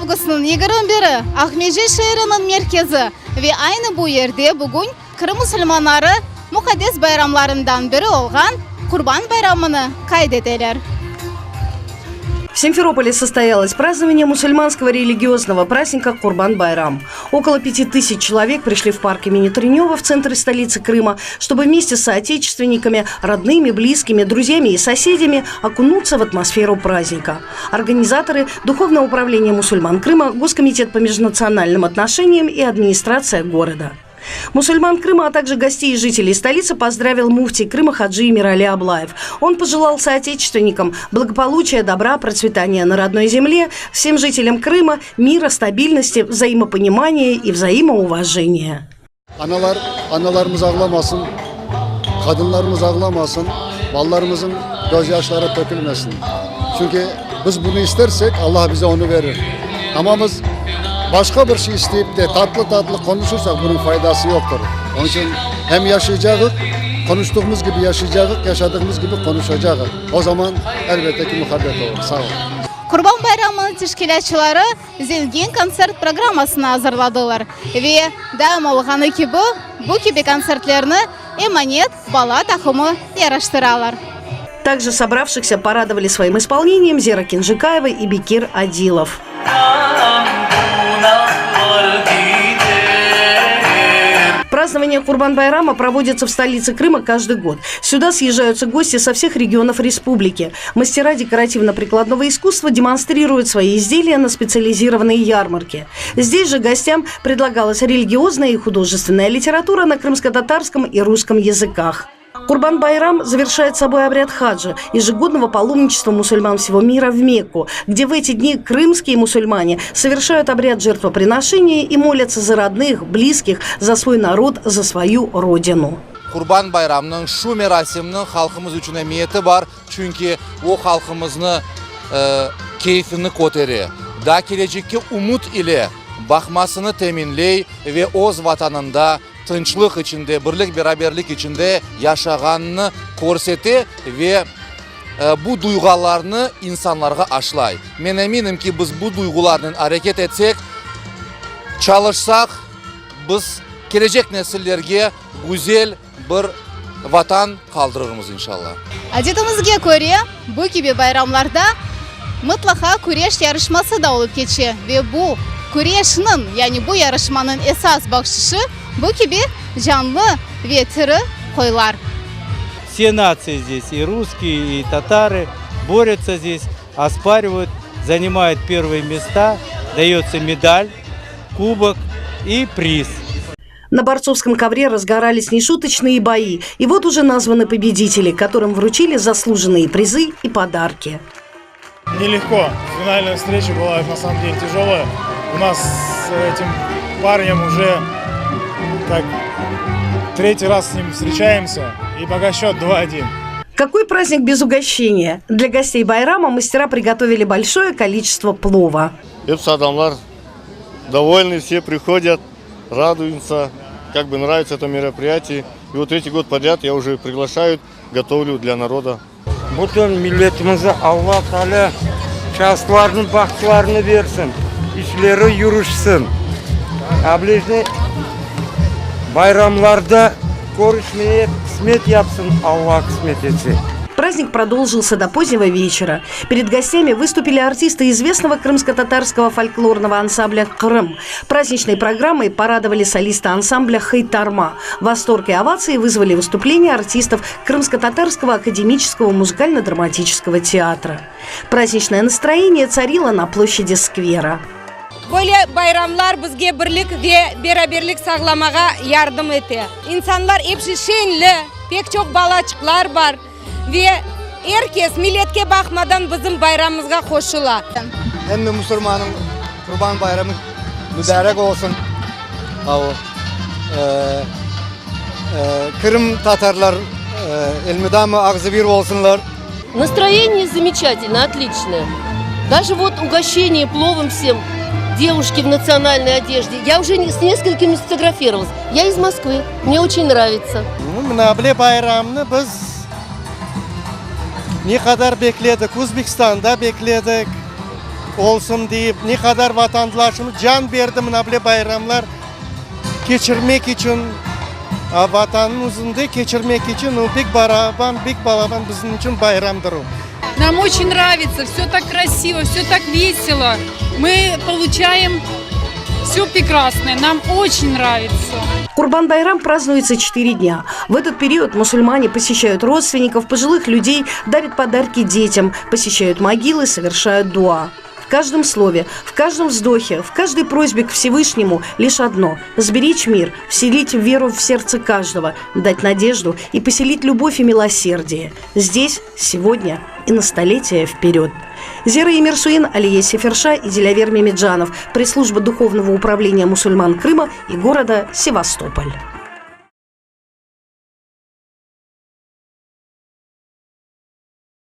Avgust'un 21'i Ahmeci şehrinin merkezi ve aynı bu yerde bugün Kırım Müslümanları mukaddes bayramlarından biri olan Kurban Bayramını kaydederler. В Симферополе состоялось празднование мусульманского религиозного праздника Курбан-Байрам. Около 5000 человек пришли в парк имени Тренева в центре столицы Крыма, чтобы вместе с соотечественниками, родными, близкими, друзьями и соседями окунуться в атмосферу праздника. Организаторы – Духовное управление мусульман Крыма, Госкомитет по межнациональным отношениям и администрация города. Мусульман Крыма, а также гостей и жителей столицы поздравил муфтий Крыма Хаджи Мирали Аблаев. Он пожелал соотечественникам благополучия, добра, процветания на родной земле, всем жителям Крыма мира, стабильности, взаимопонимания и взаимоуважения. Analarımız ağlamasın, kadınlarımız ağlamasın, ballarımızın gözyaşları dökülmesin. Çünkü biz bunu istersek Allah bize onu verir. Ama biz başka bir şey isteyip de tatlı konuşursak bunun faydası yoktur. Onun için hem yaşayacağız, konuştuğumuz gibi yaşayacağız, yaşadığımız gibi konuşacağız. O zaman elbette ki muhabbet olur. Sağ olun. Kurban Bayramı'nın teşkilatçıları zengin konser programmasını hazırladılar ve daim olğanı gibi bu gibi konsertlerini emanet bala takımı yarıştırırlar. Также собравшихся порадовали своим исполнением Зера Кинжикаева и Бекир Адилов. Празднование Курбан-Байрама проводится в столице Крыма каждый год. Сюда съезжаются гости со всех регионов республики. Мастера декоративно-прикладного искусства демонстрируют свои изделия на специализированные ярмарки. Здесь же гостям предлагалась религиозная и художественная литература на крымско-татарском и русском языках. Курбан-Байрам завершает собой обряд хаджа, ежегодного паломничества мусульман всего мира в Мекку, где в эти дни крымские мусульмане совершают обряд жертвоприношения и молятся за родных, близких, за свой народ, за свою родину. Kurban Bayramı'nın şu merasiminin halkımız için emniyeti var. Çünkü o halkımızın keyfini kotarı. Da gelecekteki umut ile bakmasını teminley ve öz vatanında tinçlik içinde, birlik beraberlik içinde yaşaganını korseti ve bu duygularını insanlara aşılay. Ben eminim ki biz bu duygularla hareket etsek, çalışsak, biz gelecek nesillerge güzel bir vatan kaldırırız inşallah. Adetimizge göre bu gibi bayramlarda mutlaka kureş yarışması da olup geçiyor ve bu kureşinin yani bu yarışmanın esas bakışı bu gibi canlı ve tırı koylar. Все нации здесь, и русские, и татары, борются здесь, оспаривают, занимают первые места, дается медаль, кубок и приз. На борцовском ковре разгорались нешуточные бои. И вот уже названы победители, которым вручили заслуженные призы и подарки. Нелегко. Финальная встреча была на самом деле тяжелая. У нас с этим парнем уже как третий раз с ним встречаемся. И пока счет 2-1. Какой праздник без угощения? Для гостей Байрама мастера приготовили большое количество плова. Hepsi adamlar довольны, все приходят, радуются, как бы нравится это мероприятие. И вот третий год подряд я уже приглашаю, готовлю для народа. Bütün milletimize Allah Teala şanslarını, bahtlarını versin. İşleri yürüşsün. Ablejde bayramlarda görüşmeye kısmet yapsın, Allah kısmet etsin. Праздник продолжился до позднего вечера. Перед гостями выступили артисты известного крымско-татарского фольклорного ансамбля «Крым». Праздничной программой порадовали солисты ансамбля «Хайтарма». Восторг и овации вызвали выступления артистов Крымско-татарского академического музыкально-драматического театра. Праздничное настроение царило на площади сквера. Böyle bayramlar bizge birlik ve beraberlik sağlamağa yardım etti. İnsanlar hepsi şenli, pek çok balaçıklar var ve herkes milletke bakmadan bizim bayramımıza koşular. Hem Müslümanın Kurban Bayramı mübarek olsun. Kırım Tatarlar elmidamı ağzı bir olsunlar. Настроение замечательно, отлично. Даже вот угощение пловом всем. Девушки в национальной одежде. Я уже с несколькими сфотографировалась. Я из Москвы. Мне очень нравится. Münabile bayramını biz ne kadar bekledik? Uzbekistan'da bekledik. olsun deyip ne kadar vatandaşımız can verdi mına bile bayramlar geçirmek için vatanımızın da geçirmek için o big balaban bizim için bayramdır o. Нам очень нравится, все так красиво, все так весело. Мы получаем все прекрасное, нам очень нравится. Курбан-байрам празднуется 4 дня. В этот период мусульмане посещают родственников, пожилых людей, дарят подарки детям, посещают могилы, совершают дуа. В каждом слове, в каждом вздохе, в каждой просьбе к Всевышнему лишь одно – сберечь мир, вселить веру в сердце каждого, дать надежду и поселить любовь и милосердие. Здесь, сегодня и на столетия вперед. Зера Емирсуин, Алия Сеферша и Дилявер Мемеджанов, пресс-служба Духовного управления мусульман Крыма и города Севастополь.